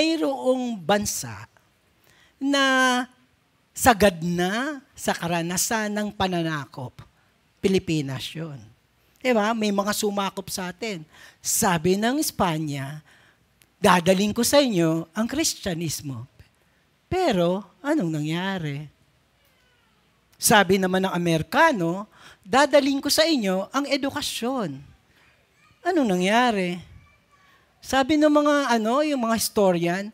mayroong bansa na sagad na sa karanasan ng pananakop. Pilipinas yun. Diba? May mga sumakop sa atin. Sabi ng Espanya, dadaling ko sa inyo ang Kristyanismo. Pero, anong nangyari? Sabi naman ng Amerikano, dadaling ko sa inyo ang edukasyon. Anong nangyari? Sabi ng mga, yung mga historian,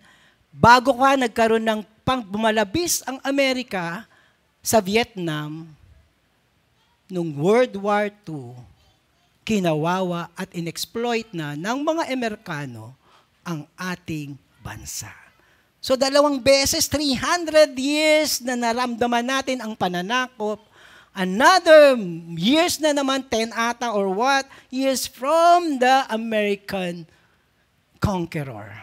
bago ka nagkaroon ng bumalabis ang Amerika sa Vietnam, nung World War II, kinawawa at inexploit na ng mga Amerikano ang ating bansa. So 2 beses, 300 years na naramdaman natin ang pananakop. Another years na naman, 10 ata or what, years from the American conqueror.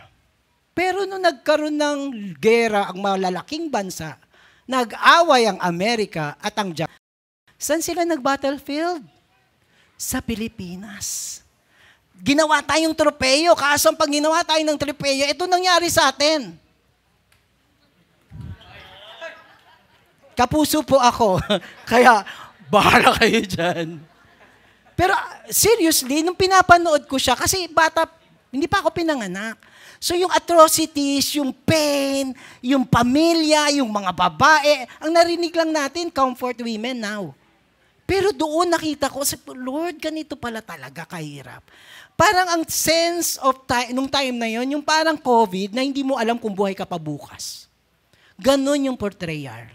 Pero nung nagkaroon ng gera ang malalaking bansa, nag-away ang Amerika at ang Japan. Saan sila nag-battlefield? Sa Pilipinas. Ginawa tayong tropeyo, kaso pag ginawa tayo ng tropeyo, ito nangyari sa atin. Kapuso po ako, kaya bahala kayo dyan. Pero seriously, nung pinapanood ko siya, kasi bata, hindi pa ako pinanganak. So yung atrocities, yung pain, yung pamilya, yung mga babae, ang narinig lang natin, comfort women now. Pero doon nakita ko, Lord, ganito pala talaga kahirap. Parang ang sense of time, nung time na yon, yung parang COVID na hindi mo alam kung buhay ka pa bukas. Ganon yung portrayal.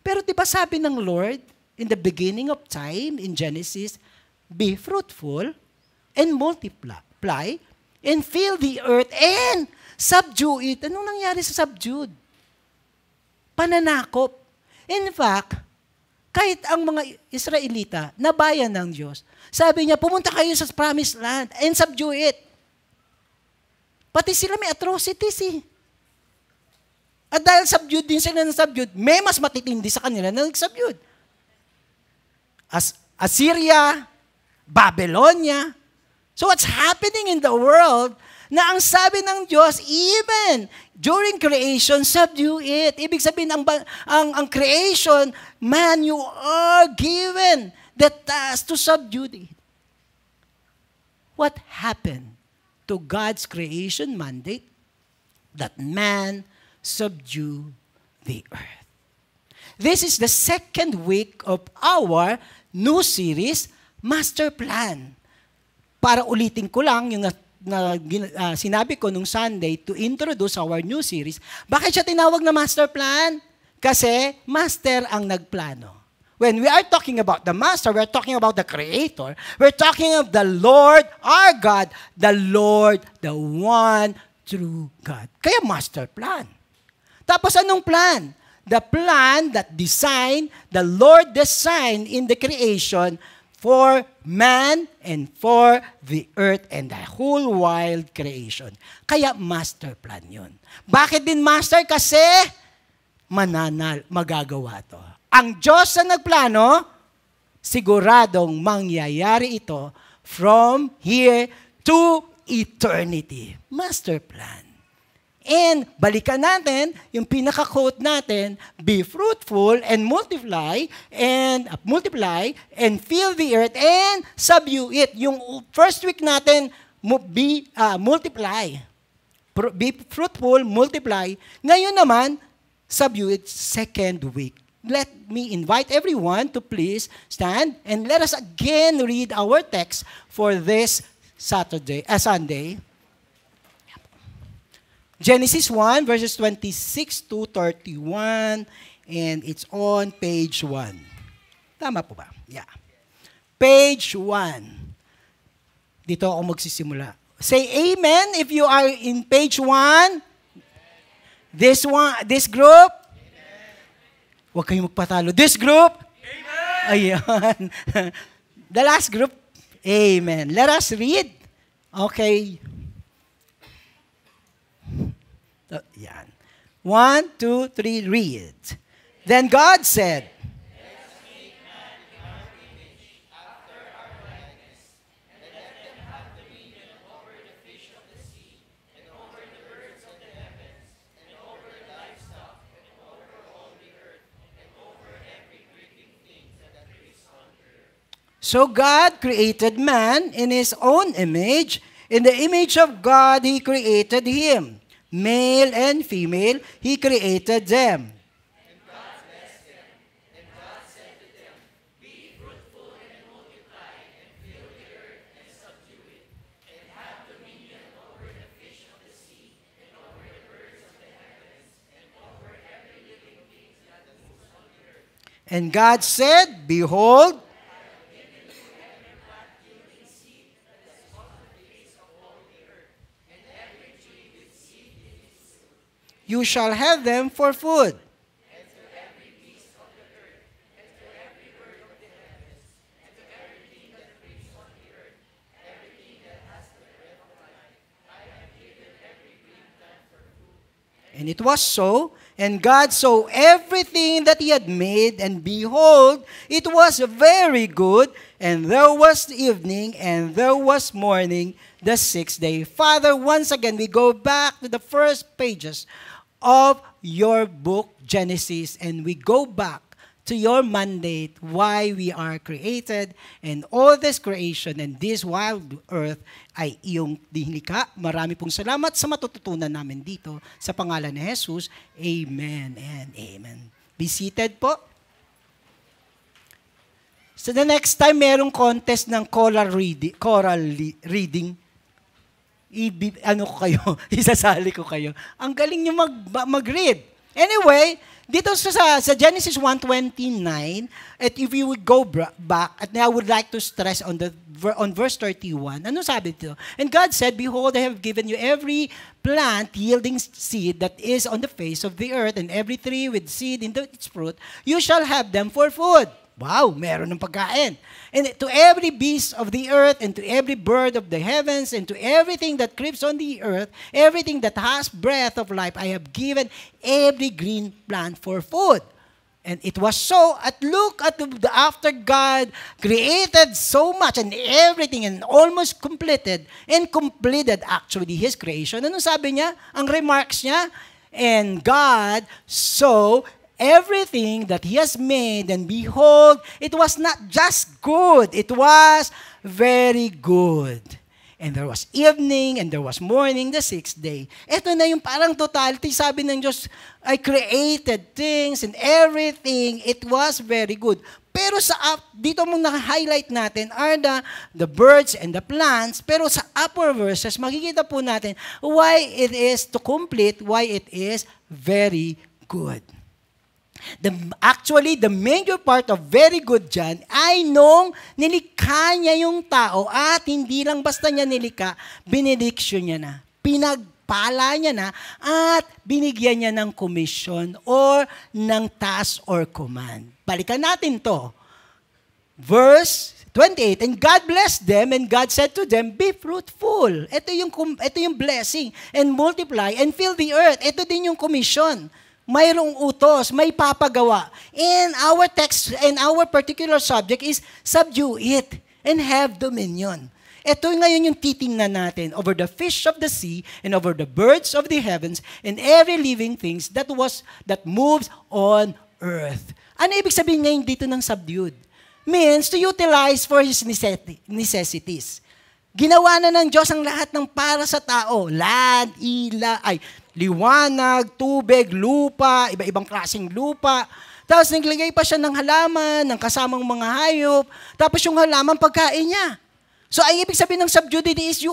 Pero di ba sabi ng Lord, in the beginning of time, in Genesis, be fruitful and multiply and fill the earth and subdue it. Anong nangyari sa subdued? Pananakop. In fact, kahit ang mga Israelita na bayan ng Diyos, sabi niya, pumunta kayo sa promised land and subdue it. Pati sila may atrocities eh. At dahil subdued din sila ng subdued, may mas matitindi sa kanila na nag-subdued. Assyria, Babylonia. So what's happening in the world na ang sabi ng Diyos, even during creation, subdue it. Ibig sabihin, ang creation, man, you are given the task to subdue it. What happened to God's creation mandate? That man subdue the earth. This is the second week of our new series, Master Plan. Para ulitin ko lang yung sinabi ko nung Sunday to introduce our new series. Bakit siya tinawag na master plan? Kasi master ang nagplano. When we are talking about the master, we're talking about the creator. We're talking of the Lord, our God, the Lord, the one true God. Kaya master plan. Tapos anong plan? The plan that the Lord designed in the creation for man and for the earth and the whole wild creation. Kaya master plan yun. Bakit din master? Kasi magagawa to. Ang Diyos na nagplano, siguradong mangyayari ito from here to eternity. Master plan. And balikan natin, yung pinaka-quote natin, be fruitful and multiply and fill the earth and subdue it. Yung first week natin, multiply. Be fruitful, multiply. Ngayon naman, subdue it, second week. Let me invite everyone to please stand and let us again read our text for this Sunday. Genesis 1, verses 26 to 31, and it's on page 1. Tama po ba? Yeah. Page 1. Dito ako magsisimula. Say amen if you are in page 1. This group? Huwag kayong magpatalo. This group? Amen. Ayan. The last group? Amen. Let us read. Okay. Yan. 1, 2, 3, read. Then God said, So God created man in His own image. In the image of God, He created him. Male and female, He created them. And God said, behold, you shall have them for food. And it was so, and God saw everything that He had made, and behold, it was very good, and there was evening, and there was morning, the sixth day. Father, once again, we go back to the first pages of your book, Genesis, and we go back to your mandate, why we are created, and all this creation and this wild earth ay iyong dinikha. Marami pong salamat sa matututunan namin dito. Sa pangalan ni Jesus, amen and amen. Be seated po. So the next time, merong contest ng choral reading. Ano ko kayo? Isasali ko kayo. Ang galing nyo mag-read. Anyway, dito sa Genesis 1:29, at if you would go back, at I would like to stress on verse 31, ano sabi dito? And God said, behold, I have given you every plant yielding seed that is on the face of the earth, and every tree with seed in its fruit, you shall have them for food. Wow, meron ng pagkain. And to every beast of the earth, and to every bird of the heavens, and to everything that creeps on the earth, everything that has breath of life, I have given every green plant for food. And it was so. At look at after God created so much and everything and almost completed actually His creation. Ano sabi niya? Ang remarks niya, and God saw everything that He has made, and behold, it was not just good, it was very good. And there was evening, and there was morning, the sixth day. Ito na yung parang totality, sabi ng Diyos, I created things and everything, it was very good. Pero dito mong naka-highlight natin are the birds and the plants, pero sa upper verses, makikita po natin why it is to complete, why it is very good. Actually, the major part of very good dyan ay nung nilikha niya yung tao at hindi lang basta niya nilikha, benediction niya na. Pinagpala niya na at binigyan niya ng commission or ng task or command. Balikan natin to. Verse 28, and God blessed them, and God said to them, be fruitful. Ito yung blessing, and multiply, and fill the earth. Ito din yung commission. Mayroong utos, may papagawa. And our text and our particular subject is subdue it and have dominion. Ito ngayon yung titingnan natin over the fish of the sea and over the birds of the heavens and every living things that moves on earth. Ano ibig sabihin ngayon dito ng subdued? Means to utilize for His necessities. Ginawa na ng Diyos ang lahat ng para sa tao. Land, liwanag, tubig, lupa, iba-ibang klaseng lupa. Tapos naglagay pa siya ng halaman, ng kasamang mga hayop. Tapos yung halaman, pagkain niya. So ang ibig sabihin ng subjugity is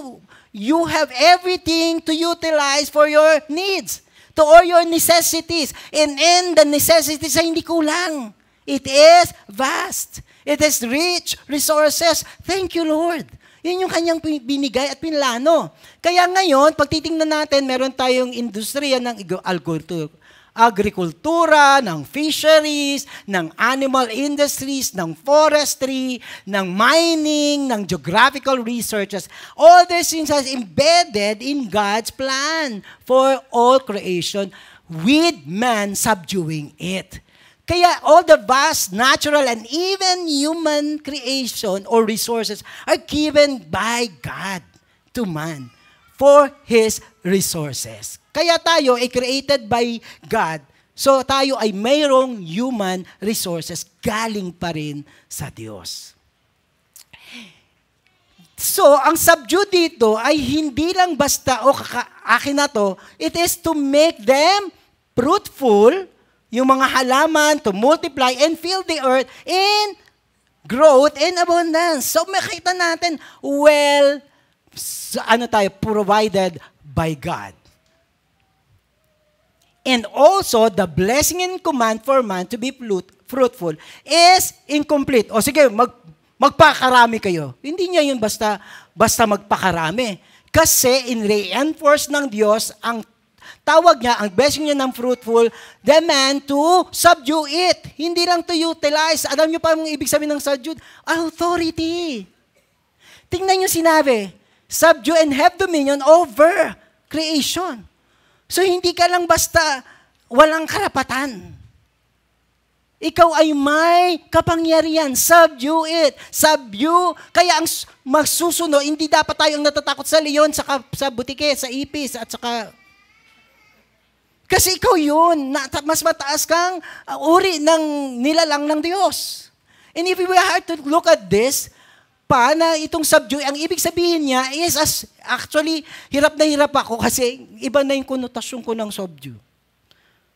you have everything to utilize for your needs, to all your necessities. And in the necessities ay hindi kulang. It is vast. It is rich resources. Thank you, Lord. Yun yung kanyang binigay at pinlano. Kaya ngayon, pag titingnan natin, meron tayong industriya ng agrikultura, ng fisheries, ng animal industries, ng forestry, ng mining, ng geographical researches. All these things are embedded in God's plan for all creation with man subduing it. Kaya all the vast natural and even human creation or resources are given by God to man for His resources. Kaya tayo ay created by God. So tayo ay mayroong human resources galing pa rin sa Diyos. So, ang subdue dito ay hindi lang basta, akin na to, it is to make them fruitful, yung mga halaman, to multiply and fill the earth in growth and abundance. So, makita natin, provided by God. And also, the blessing and command for man to be fruitful is incomplete. O sige, magpakarami kayo. Hindi niya yun basta magpakarami. Kasi in-reinforce ng Diyos, ang tawag niya, ang blessing niya ng fruitful, the man to subdue it. Hindi lang to utilize. Alam niyo pa ang ibig sabihin ng subdue? Authority. Tingnan niyo sinabi, subdue and have dominion over creation. So hindi ka lang basta walang karapatan. Ikaw ay may kapangyarihan. Subdue it. Subdue. Kaya ang masusunod, hindi dapat tayong natatakot sa leon, sa butike, sa ipis, at saka... Kasi ikaw yun. Mas mataas kang uri ng nilalang ng Diyos. And if we have to look at this, na itong subdue, ang ibig sabihin niya is, actually, hirap na hirap ako kasi iba na yung konotasyon ko ng subdue.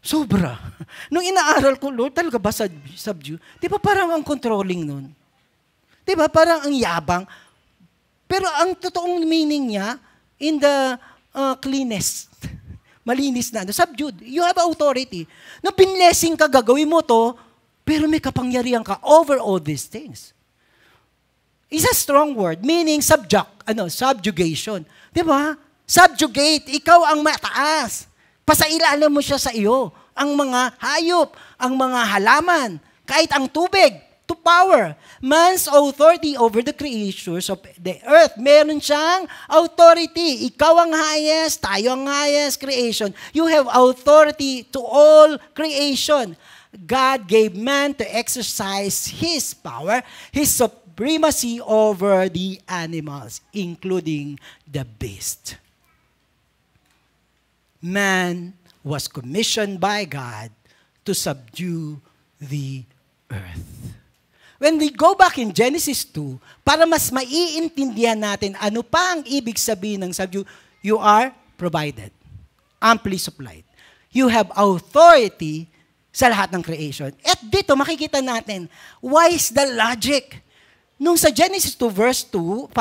Sobra. Nung inaaral ko, Lord, talaga ba subdue? Di ba parang ang controlling nun? Di ba parang ang yabang? Pero ang totoong meaning niya, in the cleanest, malinis na, subdued. You have authority. Nung pinlessing ka, gagawin mo to, pero may kapangyarihan ka over all these things. It's a strong word, meaning subjugation. Di ba? Subjugate, ikaw ang mataas. Pasailalim mo siya sa iyo. Ang mga hayop, ang mga halaman, kahit ang tubig, to power. Man's authority over the creatures of the earth. Meron siyang authority. Ikaw ang highest, tayo ang highest creation. You have authority to all creation. God gave man to exercise His power, His supremacy over the animals, including the beast. Man was commissioned by God to subdue the earth. When we go back in Genesis 2, para mas maiintindihan natin ano pa ang ibig sabihin ng subdue, you are provided, amply supplied. You have authority sa lahat ng creation. At dito makikita natin, why is the logic? Nung sa Genesis 2 verse 5,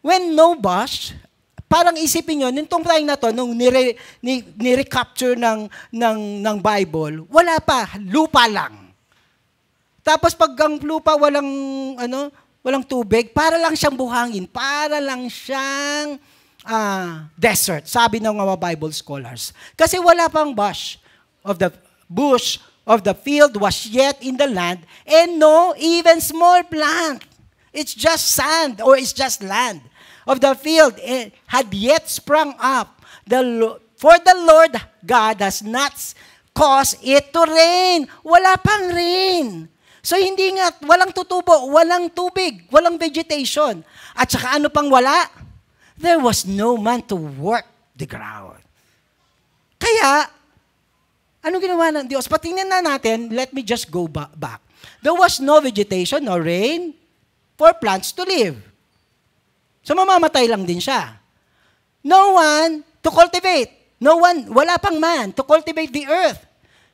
when no bush, parang isipin nyo, nitong time na to, nung nire-capture ng Bible, wala pa, lupa lang. Tapos pag ang lupa walang tubig, para lang siyang buhangin, para lang siyang desert, sabi ng mga Bible scholars. Kasi wala pang bush of the field was yet in the land, and no even small plant. It's just sand, or it's just land of the field had yet sprung up. For the Lord God has not caused it to rain. Wala pang rain. So hindi nga, walang tutubo, walang tubig, walang vegetation. At saka ano pang wala? There was no man to work the ground. Kaya, ano ginawa ng Diyos? Patingnan na natin, let me just go back. There was no vegetation, no rain for plants to live. So mamamatay lang din siya. No one to cultivate. Wala pang man to cultivate the earth.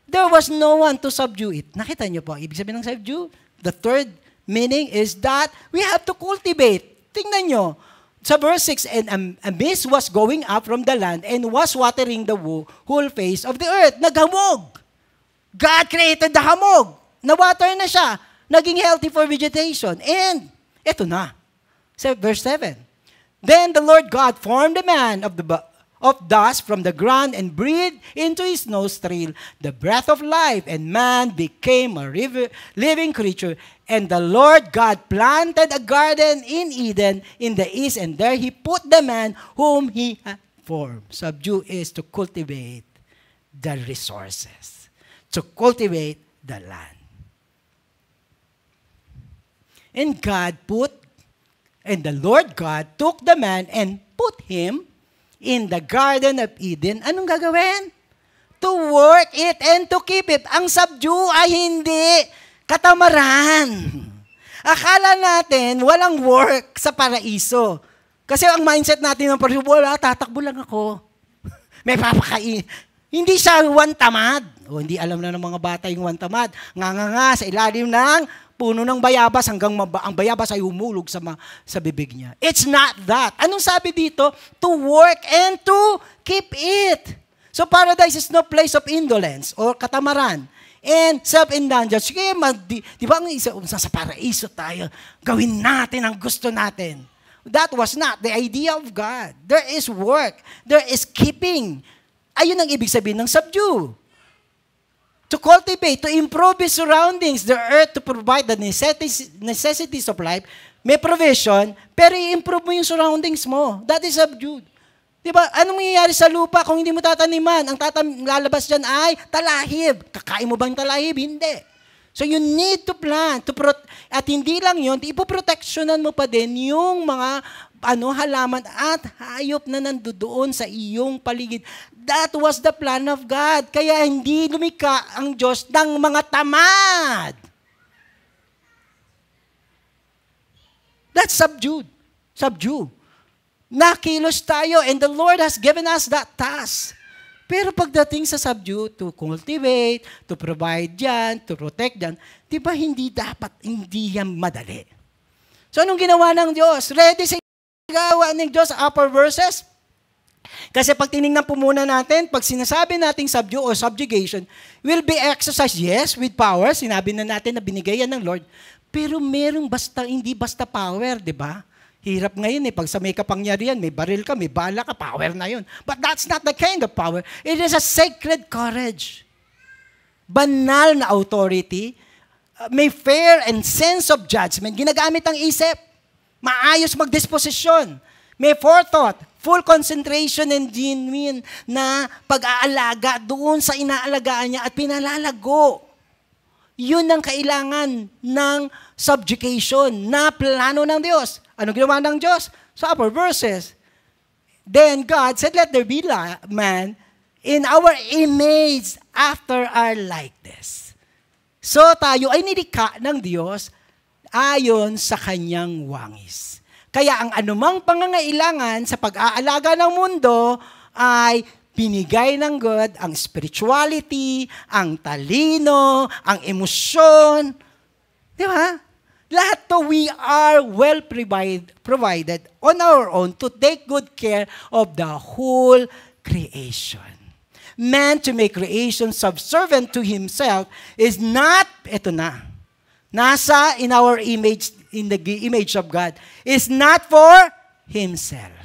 There was no one to subdue it. Nakita niyo po, ibig sabihin ng subdue? The third meaning is that we have to cultivate. Tingnan niyo. Sa verse 6, and a mist was going up from the land and was watering the whole face of the earth. Naghamog. God created the hamog. Na-water na siya. Naging healthy for vegetation. And, eto na. So, verse 7. Then the Lord God formed a man of dust from the ground and breathed into his nostril the breath of life, and man became a living creature. And the Lord God planted a garden in Eden in the east, and there he put the man whom he had formed. Subdue is to cultivate the resources, to cultivate the land. And the Lord God took the man and put him in the Garden of Eden. Anong gagawin? To work it and to keep it. Ang subdue ay hindi katamaran. Akala natin walang work sa paraiso. Kasi ang mindset natin ng paraiso, wala, tatakbo lang ako. May papakain. Hindi siya one tamad. O, hindi alam na ng mga bata yung one tamad. Nga sa ilalim ng puno ng bayabas hanggang ang bayabas ay humulog sa bibig niya. It's not that. Anong sabi dito? To work and to keep it. So paradise is no place of indolence or katamaran and self-indulgence. Kaya di ba ang isa sa paraiso tayo, gawin natin ang gusto natin. That was not the idea of God. There is work. There is keeping. Ayun ang ibig sabihin ng subdue. To cultivate, to improve his surroundings, the earth to provide the necessities of life. May provision, pero i-improve mo yung surroundings mo. That is subdued. Diba? Anong mangyayari sa lupa kung hindi mo tataniman? Ang lalabas dyan ay talahib. Kakain mo ba yung talahib? Hindi. So you need to plant. At hindi lang yun, ipoproteksyonan mo pa din yung mga halaman at hayop na nandoon sa iyong paligid. That was the plan of God. Kaya hindi lumikha ang Diyos ng mga tamad. That's subdued. Subdue. Nakilos tayo and the Lord has given us that task. Pero pagdating sa subdue, to cultivate, to provide yan, to protect yan, di ba hindi yan madali? So anong ginawa ng Diyos? Ready sa gawa ng Diyos, upper verses? Kasi pag tinignan po muna natin, pag sinasabi nating subdue or subjugation, will be exercised, yes, with power. Sinabi na natin na binigay yan ng Lord. Pero merong hindi basta power, di ba? Hirap ngayon pag sa may kapangyarihan, may baril ka, may bala ka, power na yun. But that's not the kind of power. It is a sacred courage. Banal na authority, may fair and sense of judgment, ginagamit ang isip, maayos magdisposisyon, may forethought, full concentration and genuine na pag-aalaga doon sa inaalagaan niya at pinalalago. Yun ang kailangan ng subjugation na plano ng Diyos. Ano ginawa ng Diyos? Sa upper verses. Then God said, let there be man in our image after our likeness. So tayo ay nilikha ng Diyos ayon sa kanyang wangis. Kaya ang anumang pangangailangan sa pag-aalaga ng mundo ay binigay ng God ang spirituality, ang talino, ang emosyon. Di ba? Lahat to we are well provided on our own to take good care of the whole creation. Man to make creation subservient to himself is not, nasa in our image, in the image of God, is not for himself.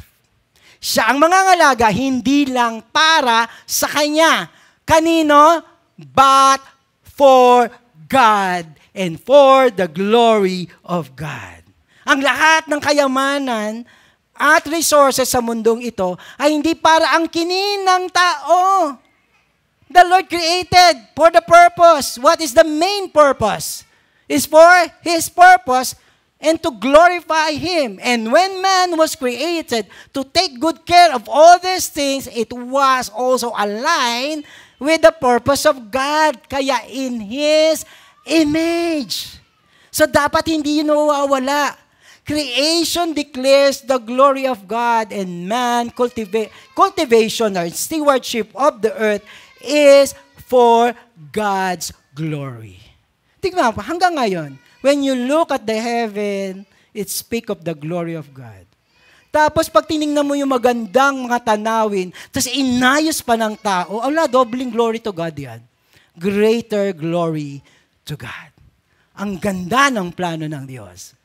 Siya ang mangangalaga, hindi lang para sa kanya. Kanino? But for God and for the glory of God. Ang lahat ng kayamanan at resources sa mundong ito ay hindi para ang kinin ng tao. The Lord created for the purpose. What is the main purpose? Is for His purpose and to glorify Him. And when man was created to take good care of all these things, it was also aligned with the purpose of God. Kaya in His image. So dapat hindi yun nawawala. Creation declares the glory of God and man cultivation or stewardship of the earth is for God's glory. Tingnan mo, hanggang ngayon, when you look at the heaven, it speaks of the glory of God. Tapos pag tinignan mo yung magandang mga tanawin, tapos inayos pa ng tao, dobling glory to God yan. Greater glory to God. Ang ganda ng plano ng Diyos.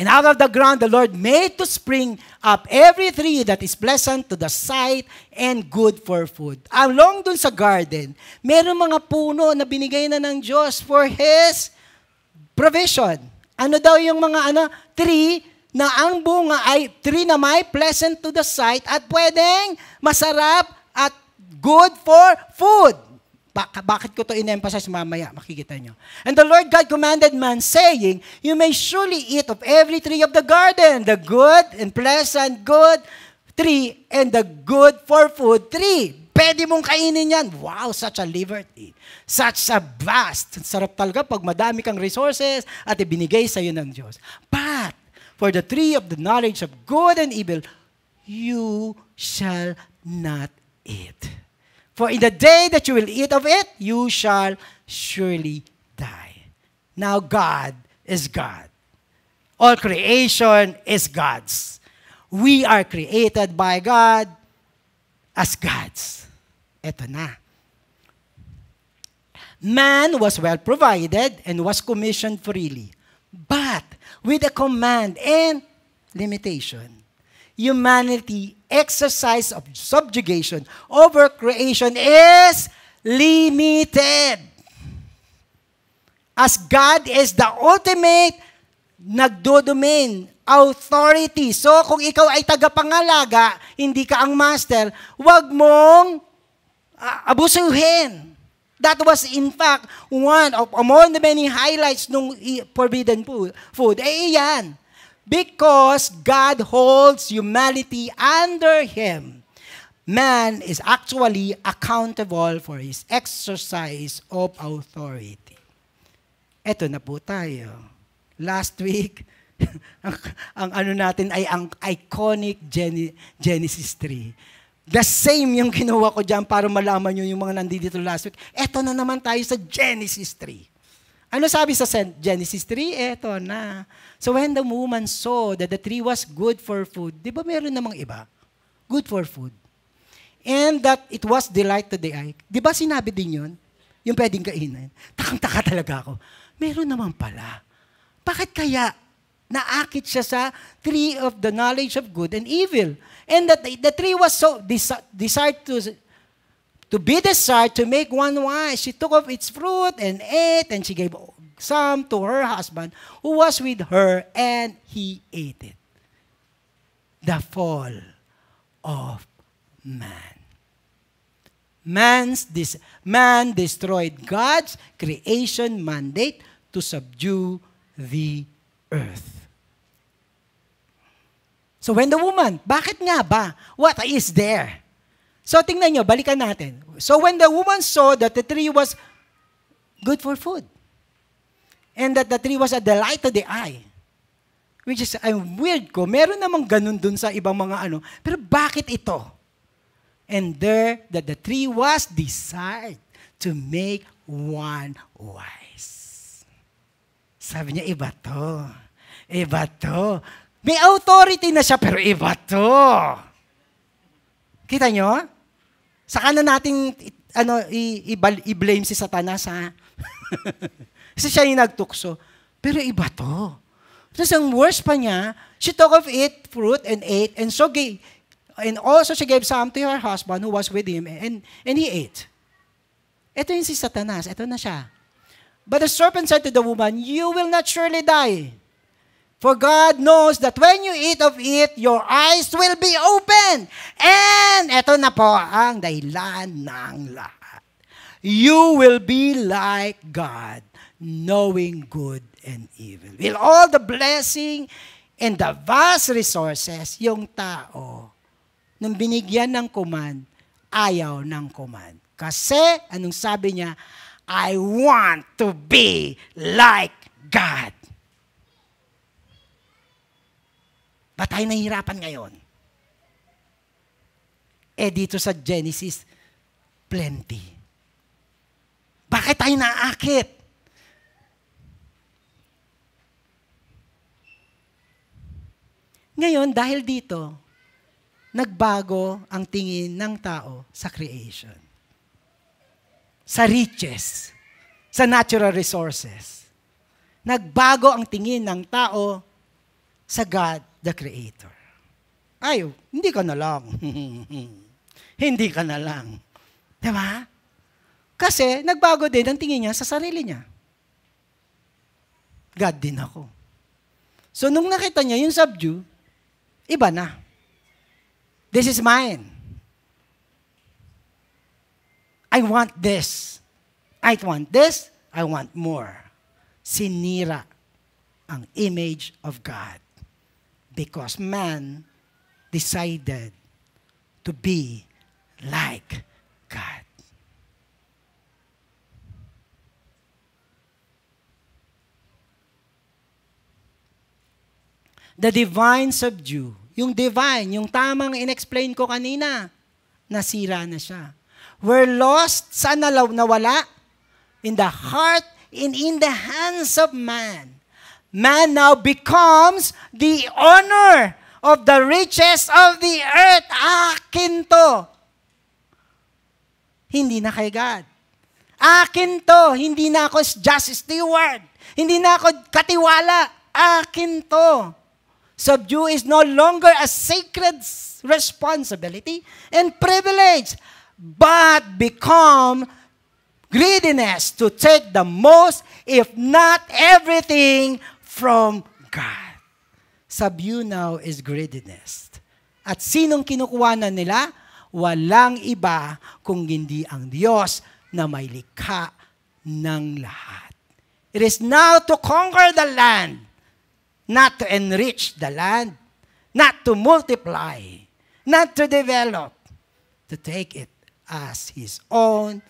And out of the ground, the Lord made to spring up every tree that is pleasant to the sight and good for food. Along dun sa garden, meron mga puno na binigay na ng Diyos for His provision. Ano daw yung mga tree na ang bunga ay tree na may pleasant to the sight at pwedeng masarap at good for food. Bakit ko to in-emphasize mamaya? Makikita nyo. And the Lord God commanded man, saying, you may surely eat of every tree of the garden, the good and pleasant good tree, and the good for food tree. pwede mong kainin yan. Wow, such a liberty. Such a vast. Sarap talaga pag madami kang resources at ibinigay sa'yo ng Diyos. But, for the tree of the knowledge of good and evil, you shall not eat. For in the day that you will eat of it, you shall surely die. Now God is God. All creation is God's. We are created by God as gods. Ito na. Man was well provided and was commissioned freely, but with a command and limitation. Humanity exercise of subjugation over creation is limited. As God is the ultimate nagdodomain, authority. So, kung ikaw ay tagapangalaga, hindi ka ang master, wag mong abusuhin. That was, in fact, one of among the many highlights ng forbidden food. Yan. Because God holds humanity under Him, man is actually accountable for his exercise of authority. Eto na po tayo. Last week, ang ano natin ay ang iconic Genesis 3. The same yung ginawa ko dyan para malaman nyo yung mga nandito last week. Eto na naman tayo sa Genesis 3. Ano sabi sa Genesis 3? Eto na. So when the woman saw that the tree was good for food, di ba meron namang iba? Good for food. And that it was delight to the eye. Di ba sinabi din yun? Yung pwedeng kainin. Takang-taka talaga ako. Meron naman pala. Bakit kaya naakit siya sa tree of the knowledge of good and evil? And that the tree was so desired to be desired to make one wise. She took of its fruit and ate, and she gave some to her husband who was with her, and he ate it. The fall of man. Man destroyed God's creation mandate to subdue the earth. So when the woman, bakit nga ba? What is there? So tingnan nyo, balikan natin. So when the woman saw that the tree was good for food, and that the tree was a delight to the eye, which is, weird ko, meron namang ganun dun sa ibang mga ano, pero bakit ito? And there, that the tree was desired to make one wise. Sabi niya, iba to. Iba to. May authority na siya, pero iba to. Kita nyo? Saka na nating i-blame si Satanas, ha? Kasi siya yung nagtukso. Pero iba to. Tapos ang worst pa niya, she took of it, fruit, and ate, and also she gave some to her husband who was with him, and he ate. Ito yung si Satanas. Ito na siya. But the serpent said to the woman, you will not surely die. For God knows that when you eat of it, your eyes will be open. And ito na po ang dahilan ng lahat. You will be like God, knowing good and evil. With all the blessing and the vast resources, yung tao, nung binigyan ng command, ayaw ng command. Kasi, anong sabi niya? I want to be like God. Ba't tayo nahihirapan ngayon? Dito sa Genesis, plenty. Bakit tayo naakit? Ngayon, dahil dito, nagbago ang tingin ng tao sa creation. Sa riches, sa natural resources. Nagbago ang tingin ng tao sa God, the Creator. Ay, hindi ka na lang. Hindi ka na lang. Diba? Kasi, nagbago din ang tingin niya sa sarili niya. God din ako. So, nung nakita niya yung subdue, iba na. This is mine. I want this. I want this. I want more. Sinira ang image of God because man decided to be like The divine subdue. Yung divine, yung tamang in-explain ko kanina, nasira na siya. We're lost, saan nawala? In the heart and in the hands of man. Man now becomes the owner of the riches of the earth. Akin to. Hindi na kay God. Akin to. Hindi na ako just steward. Hindi na ako katiwala. Akin to. Subdue is no longer a sacred responsibility and privilege, but become greediness to take the most, if not everything, from God. Subdue now is greediness. At sinong kinukuhanan nila? Walang iba kung hindi ang Diyos na may likha ng lahat. It is now to conquer the land, not to enrich the land, not to multiply, not to develop, to take it as His own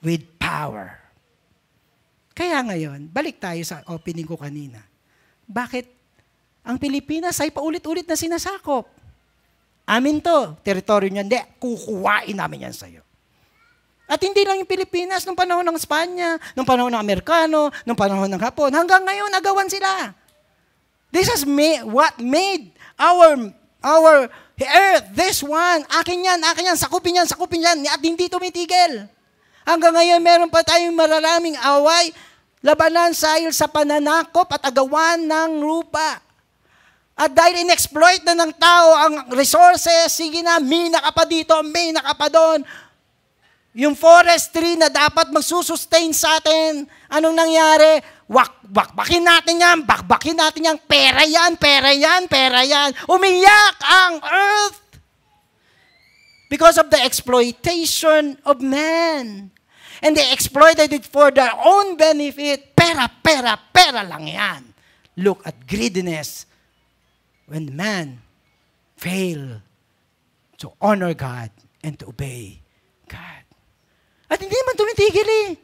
with power. Kaya ngayon, balik tayo sa opening ko kanina. Bakit ang Pilipinas ay paulit-ulit na sinasakop? Amin to, teritoryo niyan, hindi, kukuhain namin yan sa'yo. At hindi lang yung Pilipinas, nung panahon ng Espanya, nung panahon ng Amerikano, nung panahon ng Hapon, hanggang ngayon, agawan sila. This is what made our earth, this one, akin yan, sakupin yan, at hindi tumitigil. Hanggang ngayon, meron pa tayong mararaming away, labanan sa pananakop at agawan ng lupa. At dahil in-exploit na ng tao ang resources, sige na, mina ka pa dito, mina ka pa doon. Yung forestry na dapat magsusustain sa atin, anong nangyari? Bakbakin natin yan, pera yan. Umiyak ang earth because of the exploitation of man. And they exploited it for their own benefit. Pera lang yan. Look at greediness. When man fail to honor God and to obey God. At hindi man tumitigil eh.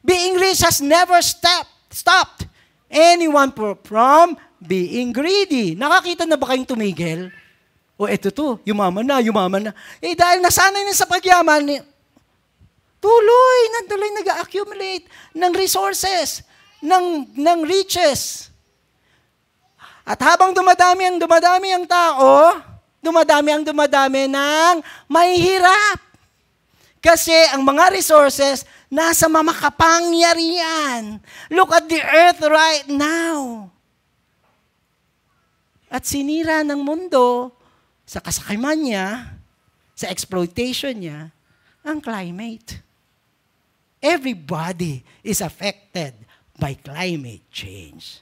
Being rich has never stopped anyone from being greedy. Nakakita na ba kayong tumigil? O eto to, yumaman na. Eh dahil nasanay na sa pagyaman, tuloy nag-accumulate ng resources, ng riches. At habang dumadami ang tao, dumadami ng mahihirap. Kasi ang mga resources nasa mamakapangyarihan. Look at the earth right now. At sinira ng mundo sa kasakiman niya, sa exploitation niya, ang climate. Everybody is affected by climate change.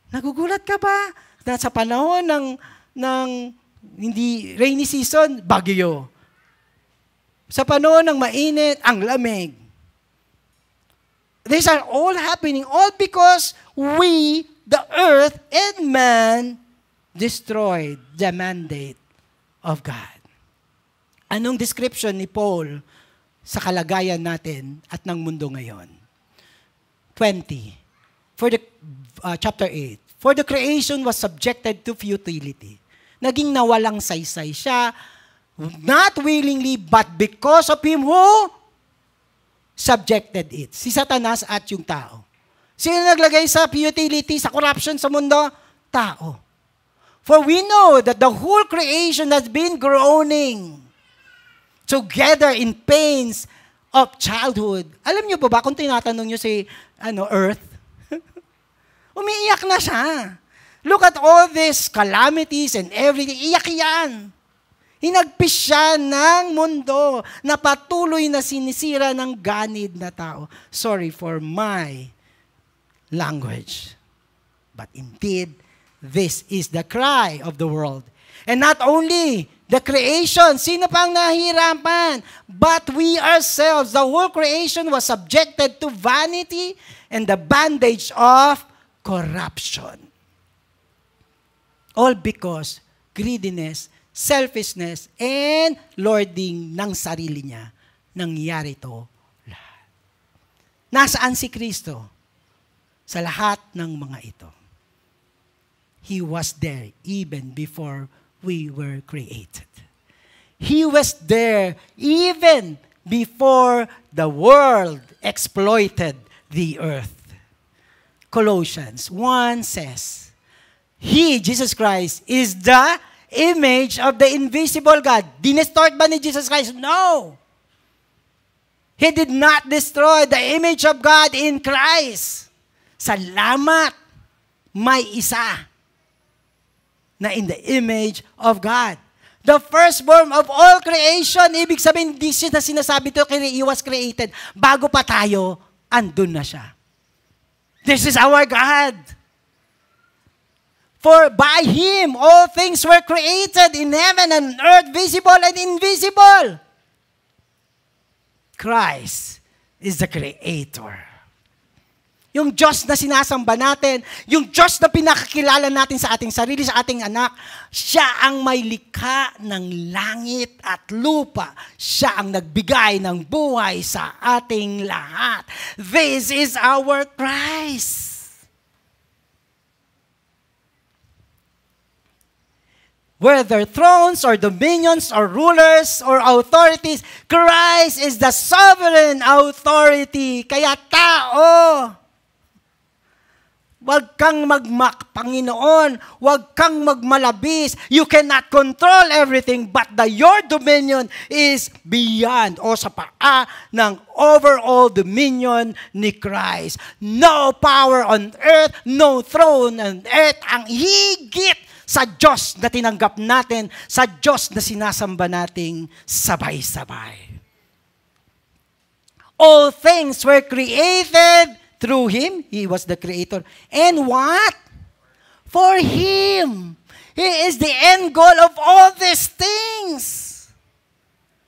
Nagugulat ka ba na sa panahon ng hindi rainy season, bagyo. Sa panahon ng mainit, ang lamig. These are all happening all because we, the earth and man, destroyed the mandate of God. Anong description ni Paul sa kalagayan natin at ng mundo ngayon? 20. Chapter 8. For the creation was subjected to futility. Naging nawalang saysay siya, not willingly, but because of Him who subjected it. Si Satanas at yung tao. Sino naglagay sa futility, sa corruption sa mundo? Tao. For we know that the whole creation has been groaning together in pains of childhood. Alam niyo ba kung tinatanong niyo si Earth? Umiiyak na siya. Look at all these calamities and everything. Iyak yan. Hinagpis siya ng mundo na patuloy na sinisira ng ganid na tao. Sorry for my language. But indeed, this is the cry of the world. And not only the creation, sino pang nahihirapan? But we ourselves, the whole creation was subjected to vanity and the bondage of corruption. All because greediness, selfishness, and lording ng sarili niya. Nangyari ito lahat. Nasaan si Kristo? Sa lahat ng mga ito. He was there even before we were created. He was there even before the world exploited the earth. Colossians 1 says, He, Jesus Christ, is the image of the invisible God. Dinestort ba ni Jesus Christ? No! He did not destroy the image of God in Christ. Salamat! May isa na in the image of God. The firstborn of all creation, ibig sabihin, this is na sinasabi to, He was created. Bago pa tayo, andun na siya. This is our God. For by Him, all things were created in heaven and earth, visible and invisible. Christ is the Creator. Yung Diyos na sinasamba natin, yung Diyos na pinakakilala natin sa ating sarili, sa ating anak, siya ang may likha ng langit at lupa. Siya ang nagbigay ng buhay sa ating lahat. This is our Christ. Whether thrones or dominions or rulers or authorities, Christ is the sovereign authority. Kaya tao, wag kang Panginoon, wag kang magmalabis. You cannot control everything, but your dominion is beyond o sa paa ng overall dominion ni Christ. No power on earth, no throne on earth ang higit sa Diyos na tinanggap natin, sa Diyos na sinasamba nating sabay-sabay. All things were created through Him. He was the Creator. And what? For Him. He is the end goal of all these things.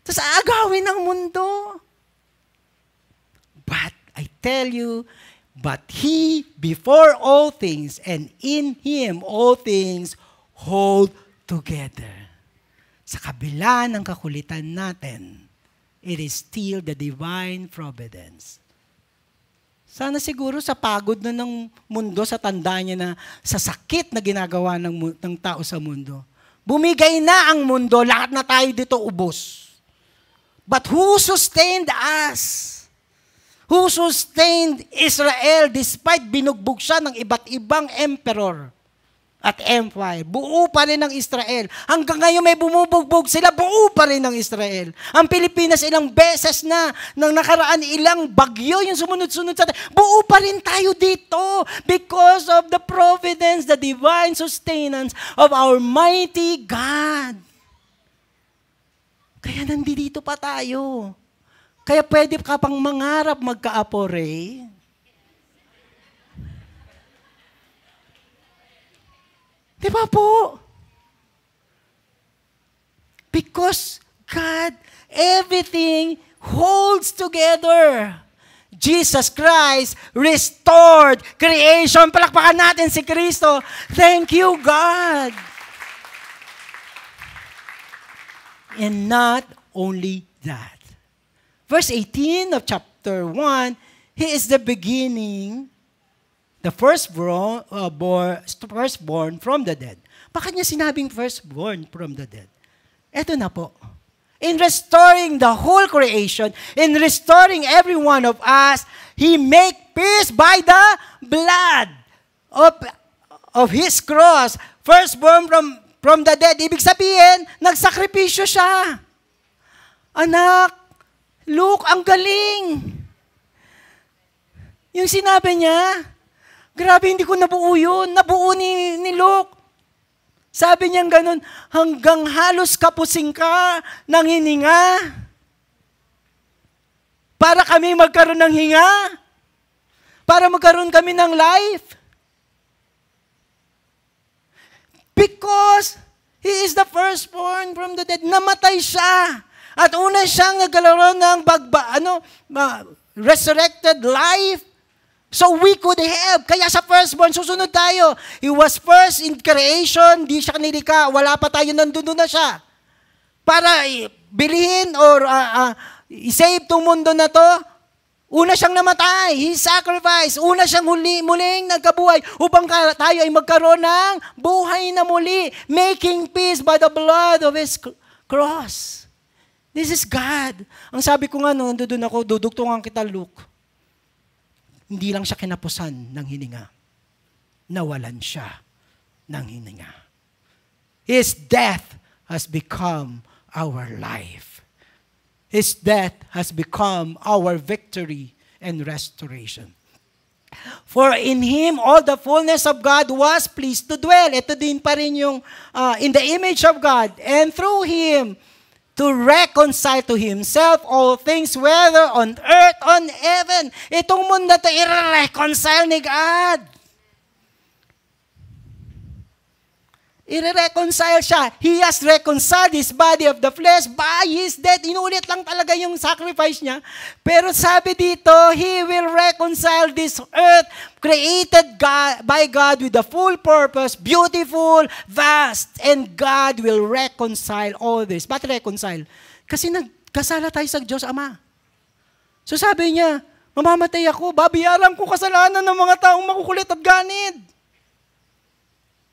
Tapos agawin ng mundo. But I tell you, but He before all things, and in Him all things hold together. Sa kabila ng kakulitan natin, it is still the divine providence. Sana siguro sa pagod na ng mundo, sa tanda niya na sa sakit na ginagawa ng tao sa mundo, bumigay na ang mundo, lahat na tayo dito ubos. But who sustained us? Who sustained Israel despite binugbog siya ng iba't ibang emperor at empire? Buo pa rin ang Israel. Hanggang ngayon may bumubugbog sila, buo pa rin ang Israel. Ang Pilipinas ilang beses na, nang nakaraan ilang bagyo, yung sumunod-sunod sa atin, buo pa rin tayo dito because of the providence, the divine sustenance of our mighty God. Kaya nandito pa tayo. Kaya pwede ka pang mangarap magka-apore. Di ba po? Because God, everything holds together. Jesus Christ restored creation. Palakpakan natin si Kristo. Thank you, God. And not only that. Verse 18 of chapter 1, He is the beginning, the firstborn from the dead. Bakit niya sinabing firstborn from the dead? Eto na po. In restoring the whole creation, in restoring every one of us, He make peace by the blood of His cross. Firstborn from the dead. Ibig sabihin, nagsakripisyo siya. Anak, Luke, ang galing. Yung sinabi niya, grabe, hindi ko nabuo yun. Nabuo ni Luke. Sabi niya ganun, hanggang halos kapusing ka ng hininga. Para kami magkaroon ng hinga. Para magkaroon kami ng life. Because He is the firstborn from the dead. Namatay siya. At una siyang nagkaroon ng resurrected life. So we could have. Kaya sa firstborn, susunod tayo. He was first in creation. Di siya nilika. Wala pa tayo, nandun na siya. Para bilhin or i-save tong mundo na to, Una siyang namatay. He sacrificed. Una siyang muling nagkabuhay upang tayo ay magkaroon ng buhay na muli. Making peace by the blood of His cross. This is God. Ang sabi ko nga nung doon ako, dudugtungan kita, Luke. Hindi lang siya kinapusan ng hininga. Nawalan siya ng hininga. His death has become our life. His death has become our victory and restoration. For in Him, all the fullness of God was pleased to dwell. Ito din pa rin yung in the image of God. And through Him, to reconcile to Himself all things, whether on earth, on heaven. Itong mundo to i-reconcile ni God. I-reconcile siya. He has reconciled His body of the flesh by His death. Inulit lang talaga yung sacrifice niya. Pero sabi dito, He will reconcile this earth created by God with the full purpose, beautiful, vast, and God will reconcile all this. Ba't reconcile? Kasi nagkasala tayo sa Diyos Ama. So sabi niya, mamamatay ako, babayaran ko kasalanan ng mga taong makukulit at ganid.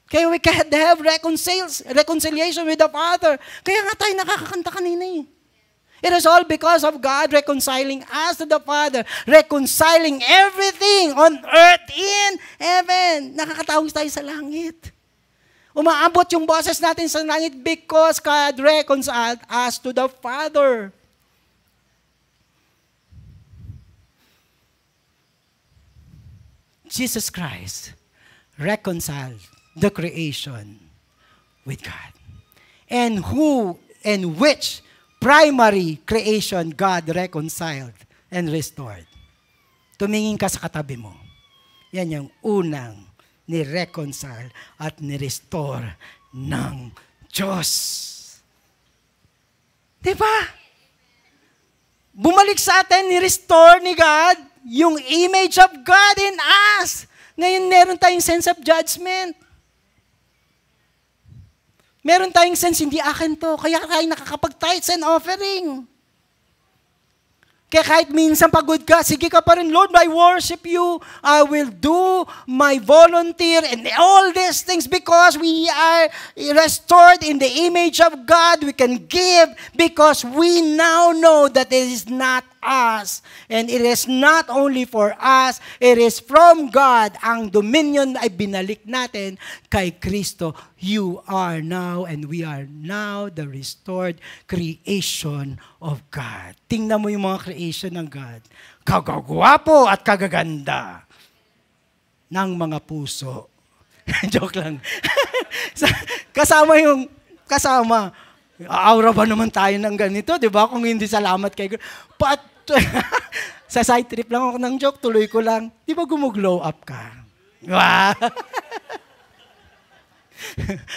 Kaya we can't have reconciliation with the Father. Kaya nga tayo nakakakanta kanina eh. It is all because of God reconciling us to the Father. Reconciling everything on earth in heaven. Nakakatawag tayo sa langit. Umaabot yung boses natin sa langit because God reconciled us to the Father. Jesus Christ reconciled the creation with God. And which primary creation God reconciled and restored. Tumingin ka sa katabi mo. Yan yung unang ni-reconcile at ni-restore ng Diyos. Diba? Bumalik sa atin, ni-restore ni God yung image of God in us. Ngayon meron tayong sense of judgment. Meron tayong sense, hindi akin to. Kaya tayo nakakapag-tithes and offering. Kaya kahit minsan pagod ka, sige ka pa rin, Lord, I worship you. I will do my volunteer and all these things because we are restored in the image of God. We can give because we now know that it is not us. And it is not only for us, it is from God. Ang dominion ay binalik natin kay Kristo. You are now and we are now the restored creation of God. Tingnan mo yung mga creation ng God. Kagagwapo at kagaganda ng mga puso. Joke lang. Kasama. Aura ba naman tayo ng ganito, di ba? Kung hindi salamat kay God. Sa side trip lang ako ng joke, tuloy ko lang. Di ba gumuglow up ka? Wow!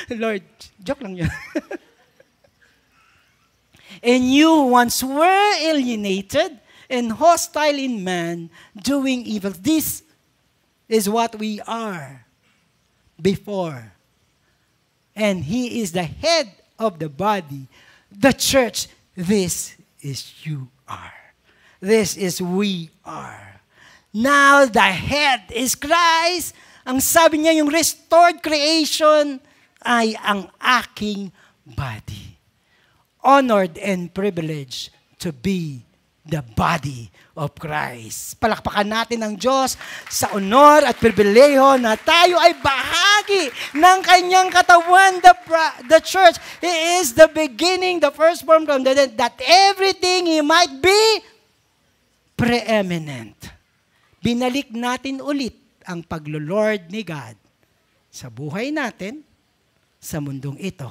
Lord, joke lang yan. And you once were alienated and hostile in man, doing evil. This is what we are before. And He is the head of the body, the church. This is you are. This is we are. Now the head is Christ. Ang sabi niya, yung restored creation ay ang aking body. Honored and privileged to be the body of Christ. Palakpakan natin ang Diyos sa honor at pribileho na tayo ay bahagi ng kanyang katawan, the church. He is the beginning, the firstborn from the dead, that everything He might be preeminent. Binalik natin ulit ang paglo-Lord ni God sa buhay natin, sa mundong ito.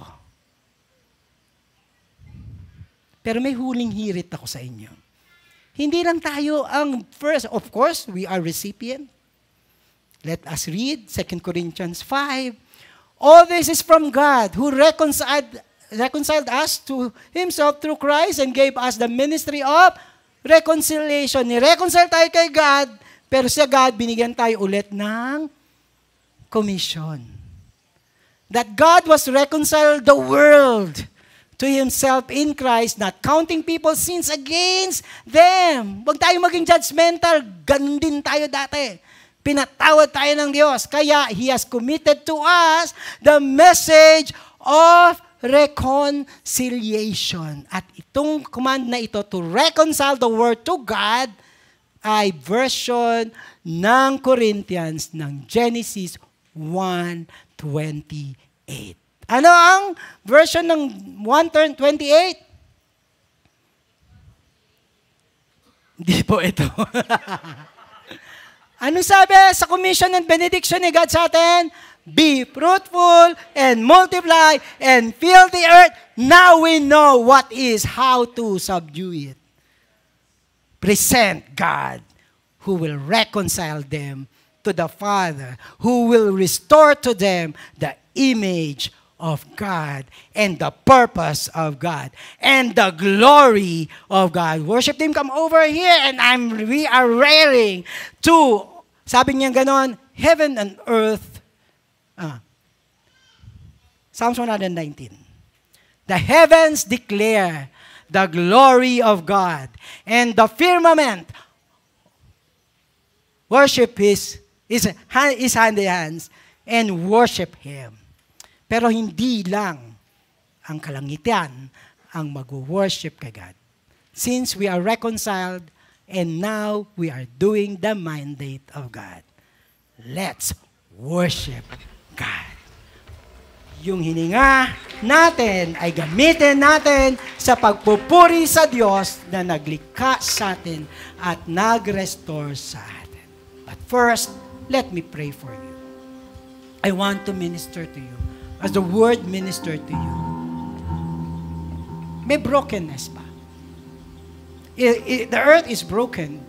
Pero may huling hirit ako sa inyo. Hindi lang tayo ang first. Of course, we are recipient. Let us read 2 Corinthians 5. All this is from God who reconciled us to Himself through Christ and gave us the ministry of reconciliation. Ni-reconcile tayo kay God, pero sa God, binigyan tayo ulit ng commission. That God was reconciled the world to himself in Christ, not counting people's sins against them. Huwag tayo maging judgmental. Ganun din tayo dati. Pinatawad tayo ng Diyos. Kaya He has committed to us the message of reconciliation. At itong command na ito to reconcile the world to God ay version ng Corinthians ng Genesis 1:28. Ano ang version ng 1:28? Hindi po ito. Ano sabi sa commission and benediction ni God sa atin? Be fruitful and multiply and fill the earth. Now we know what is, how to subdue it. Present God who will reconcile them to the Father, who will restore to them the image of God and the purpose of God and the glory of God. Worship team, come over here and we are raring to, sabi niya ganon, heaven and earth. Psalms 119. The heavens declare the glory of God, and the firmament worship his hand in hands and worship Him. Pero hindi lang ang kalangitan ang mag-worship kay God. Since we are reconciled and now we are doing the mandate of God, let's worship God. Yung hininga natin ay gamitin natin sa pagpupuri sa Diyos na naglikha sa atin at nag-restore sa atin. But first, let me pray for you. I want to minister to you as the Word ministered to you. May brokenness pa. The earth is broken.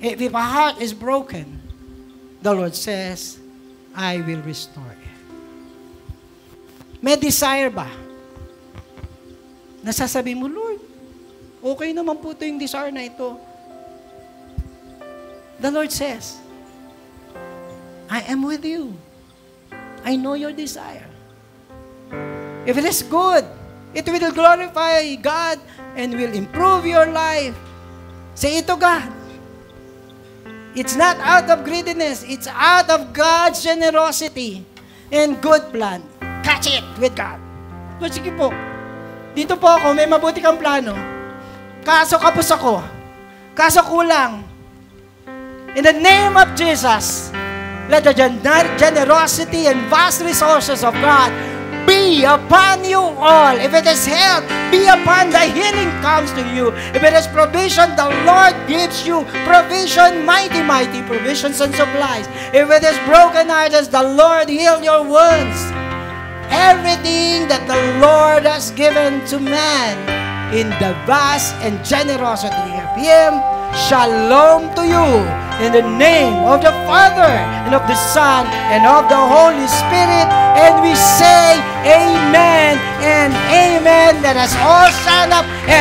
If a heart is broken, the Lord says, I will restore it. May desire ba? Nasasabi mo, Lord, okay naman po ito yung desire na ito. The Lord says, I am with you. I know your desire. If it is good, it will glorify God and will improve your life. Say ito, God. It's not out of greediness. It's out of God's generosity and good plan. Catch it with God. So, sige po. Dito po ako, may mabuti kang plano. Kaso kapos ako. Kaso kulang. In the name of Jesus, let the generosity and vast resources of God be upon you all. If it is health, be upon the healing comes to you. If it is provision, the Lord gives you provision, mighty, mighty provisions and supplies. If it is broken hearted, the Lord heal your wounds. Everything that the Lord has given to man in the vast and generosity of Him, shalom to you in the name of the Father and of the Son and of the Holy Spirit. And we say amen and amen. Let us all stand up and